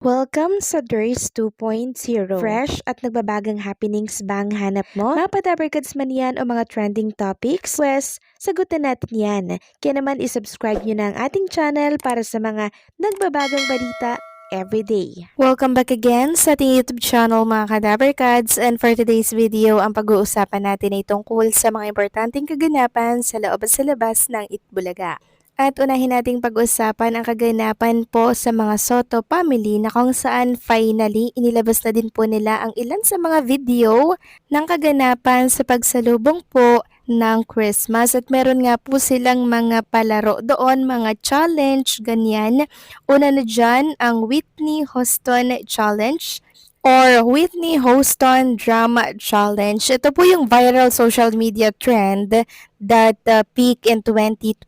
Welcome sa DRS 2.0. Fresh at nagbabagang happenings ba ang hanap mo? Mga padabarkads man yan o mga trending topics? Pwes, sagutin natin yan. Kaya naman isubscribe nyo na ang ating channel para sa mga nagbabagang balita everyday. Welcome back again sa ating YouTube channel mga kadabarkads, and for today's video, ang pag-uusapan natin ay tungkol sa mga importanteng kaganapan sa loob at sa labas ng Itbulaga. At unahin nating pag-usapan ang kaganapan po sa mga Soto family na kung saan finally inilabas na din po nila ang ilan sa mga video ng kaganapan sa pagsalubong po ng Christmas, at meron nga po silang mga palaro doon, mga challenge, ganyan. Una na dyan ang Whitney Houston Challenge or Whitney Houston Drama Challenge. Ito po yung viral social media trend that peak in 2025.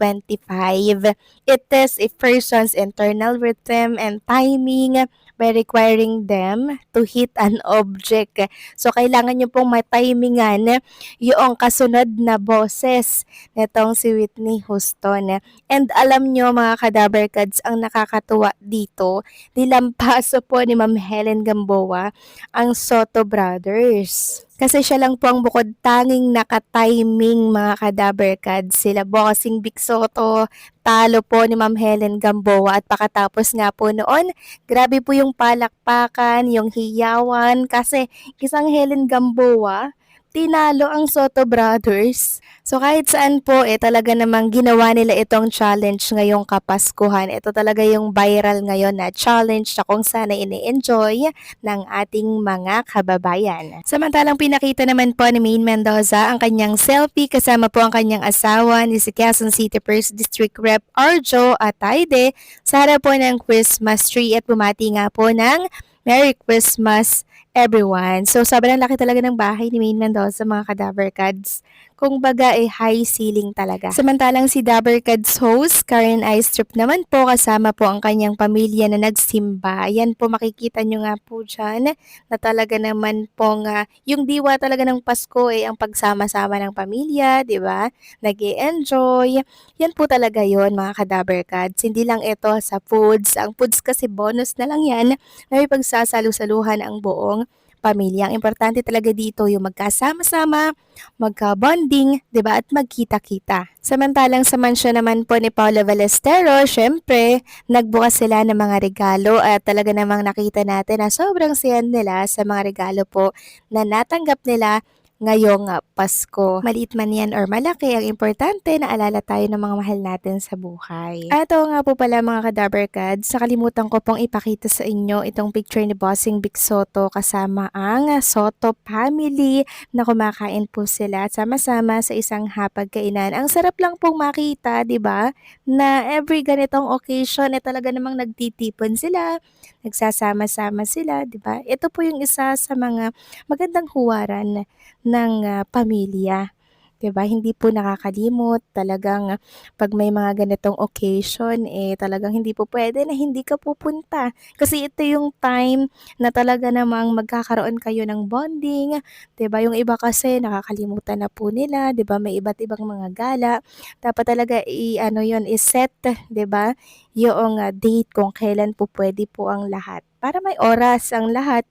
It tests a person's internal rhythm and timing by requiring them to hit an object. So, kailangan nyo pong matimingan yung kasunod na boses nitong si Whitney Houston. And alam nyo mga kadabarkads, ang nakakatuwa dito, nilampaso po ni Ma'am Helen Gamboa ang Soto Brothers. Kasi siya lang po ang bukod tanging nakatiming mga kadabarkads. Sila Bossing Big Soto, talo po ni Ma'am Helen Gamboa, at pakatapos nga po noon, grabe po yung palakpakan, yung hiyawan, kasi isang Helen Gamboa, tinalo ang Soto Brothers. So kahit saan po talaga namang ginawa nila itong challenge ngayong Kapaskuhan. Ito talaga yung viral ngayon na challenge na kung saan ini-enjoy ng ating mga kababayan. Samantalang pinakita naman po ni Maine Mendoza ang kanyang selfie kasama po ang kanyang asawa ni si Quezon City 1st District Rep Arjo Atayde sa harap po ng Christmas tree, at bumati nga po ng Merry Christmas everyone. So, sobrang laki talaga ng bahay ni Maine Mendoza, mga kadabarkads. Kung baga high ceiling talaga. Samantalang si Dabarkads host, Karen Aistrup naman po, kasama po ang kanyang pamilya na nagsimba. Yan po, makikita nyo nga po dyan na talaga naman po nga, yung diwa talaga ng Pasko ang pagsama-sama ng pamilya, di ba? Nag-i-enjoy. Yan po talaga yon mga kadabarkads. Hindi lang ito sa foods. Ang foods kasi bonus na lang yan na may pagsasalu-saluhan ang buong pamilya. Ang importante talaga dito yung magkasama-sama, magka-bonding, 'di ba, at magkita-kita. Samantalang sa mansyon naman po ni Paula Ballesteros, syempre, nagbukas sila ng mga regalo, at talaga namang nakita natin na sobrang saya nila sa mga regalo po na natanggap nila ngayong Pasko. Maliit man yan or malaki, ang importante na alala tayo ng mga mahal natin sa buhay. At ito nga po pala mga kadabarkads, nakalimutan ko pong ipakita sa inyo itong picture ni Bossing Big Soto kasama ang Soto family na kumakain po sila sama-sama sa isang hapagkainan. Ang sarap lang pong makita, di ba? Na every ganitong occasion talaga namang nagtitipon sila, nagsasama-sama sila, di ba? Ito po yung isa sa mga magandang huwaran ng pamilya. 'Di ba? Hindi po nakakalimot, talagang pag may mga ganitong occasion talagang hindi po pwede na hindi ka pupunta. Kasi ito yung time na talaga namang magkakaroon kayo ng bonding, 'di ba? Yung iba kasi nakakalimutan na po nila, 'di ba? May iba't ibang mga gala. Dapat talaga i-ano 'yon, i-set, 'di ba? Yung date kung kailan po pwede po ang lahat para may oras ang lahat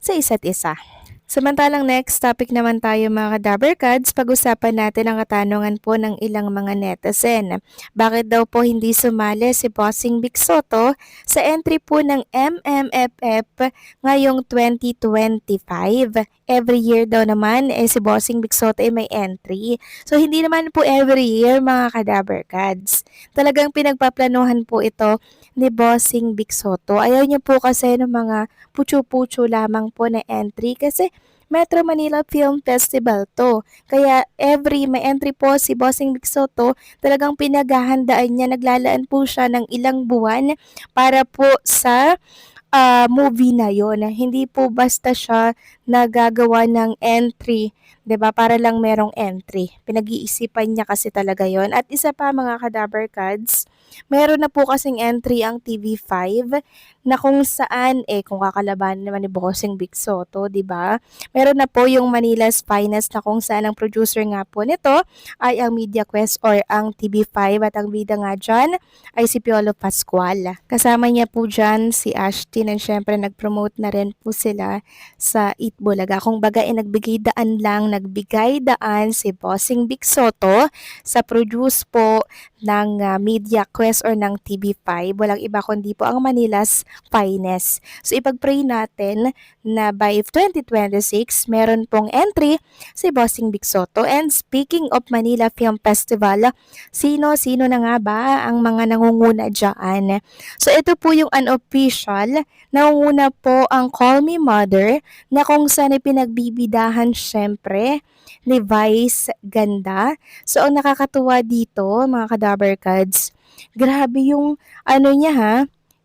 sa isa't isa. Samantalang next topic naman tayo mga kadabarkads, pag-usapan natin ang katanungan po ng ilang mga netizen. Bakit daw po hindi sumali si Bossing Big Soto sa entry po ng MMFF ngayong 2025? Every year daw naman si Bossing Big Soto may entry. So hindi naman po every year mga kadabarkads. Talagang pinagpaplanuhan po ito ni Bossing Big Soto. Ayaw niya po kasi ng mga putyo-putyo lamang po na entry, kasi Metro Manila Film Festival to. Kaya may entry po si Bossing Big Soto, talagang pinaghahandaan niya, naglalaan po siya ng ilang buwan para po sa movie na yon. Hindi po basta siya nagagawa ng entry, 'di ba? Para lang merong entry. Pinag-iisipan niya kasi talaga yon. At isa pa mga kadabarkads, meron na po kasing entry ang TV5 na kung saan, kung kakalabanin naman ni Bossing Big Soto, di ba? Meron na po yung Manila's Finest na kung saan ang producer nga po nito ay ang Media Quest or ang TV5 at ang bida nga dyan ay si Piolo Pascual. Kasama niya po dyan si Ashtin and syempre nag-promote na rin po sila sa Eat Bulaga. Kung baga nagbigay daan si Bossing Big Soto sa produce po ng Media Quest or ng TV5. Walang iba kundi po ang Manila's Finest. So ipag-pray natin na by 2026 meron pong entry si Bossing Big Soto. And speaking of Manila Film Festival, sino-sino na nga ba ang mga nangunguna dyan? So ito po yung unofficial, nangunguna po ang Call Me Mother na kung saan pinagbibidahan syempre ni Vice Ganda. So ang nakakatuwa dito mga Kadabarkads, grabe yung ano niya ha,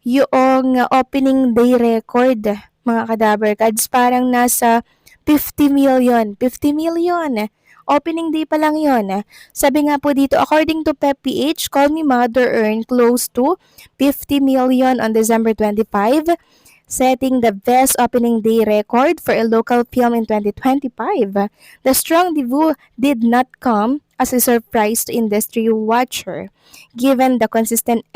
yung opening day record mga Kadabarkads, parang nasa 50 million. 50 million. Opening day pa lang yon. Sabi nga po dito, according to PepPH, Call Me Mother earned close to 50 million on December 25, setting the best opening day record for a local film in 2025. The strong debut did not come as a surprise to industry watcher, given the consistent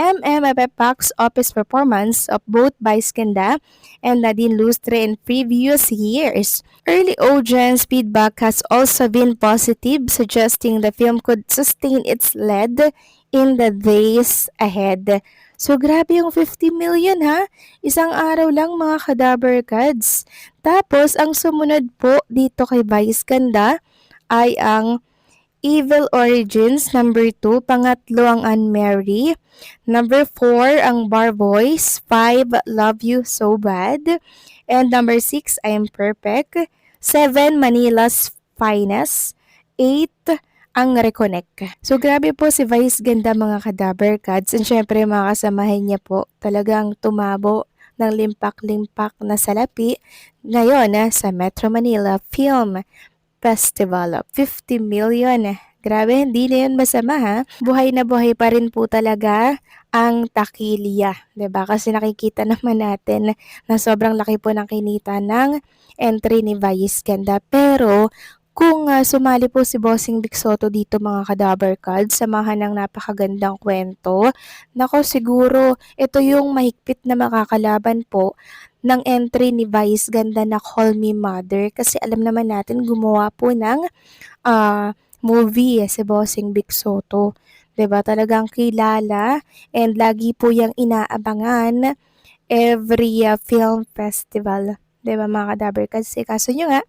box office performance of both Vice Ganda and Nadine Lustre in previous years. Early audience feedback has also been positive, suggesting the film could sustain its lead in the days ahead. So grabe yung 50 million ha, isang araw lang mga Kadabarkads. Tapos ang sumunod po dito kay Vice Ganda ay ang Evil Origins, number 2. Pangatlo ang Unmarry. Number 4 ang Bar Boys. 5, Love You So Bad. And number 6, I Am Perfect. 7, Manila's Finest. 8, ang Reconnect. So grabe po si Vice Ganda mga Kadabarkads. And syempre mga kasamahan niya po talagang tumabo ng limpak-limpak na salapi ngayon sa Metro Manila Film Festival. 50 million. Grabe, hindi na yun masama ha. Buhay na buhay pa rin po talaga ang takilya. 'Di ba? Kasi nakikita naman natin na sobrang laki po ng kinita ng entry ni Vice Ganda. Pero kung sumali po si Bossing Big Soto dito mga Kadabarkads, samahan ng napakagandang kwento, nako siguro ito yung mahigpit na makakalaban po ng entry ni Vice Ganda na Call Me Mother. Kasi alam naman natin gumawa po ng movie si Bossing Big Soto. 'Di ba? Talagang kilala and lagi po yung inaabangan every film festival. 'Di ba mga Kadabarkads? Kaso nyo nga,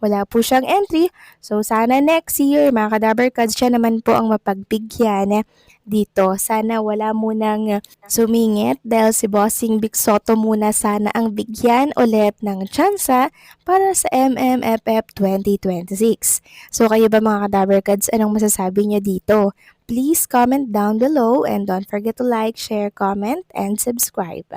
wala po siyang entry. So sana next year mga Kadabarkads, siya naman po ang mapagbigyan dito. Sana wala munang sumingit dahil si Bossing Big Soto muna sana ang bigyan ulit ng tsansa para sa MMFF 2026. So kayo ba mga Kadabarkads, anong masasabi niyo dito? Please comment down below and don't forget to like, share, comment, and subscribe.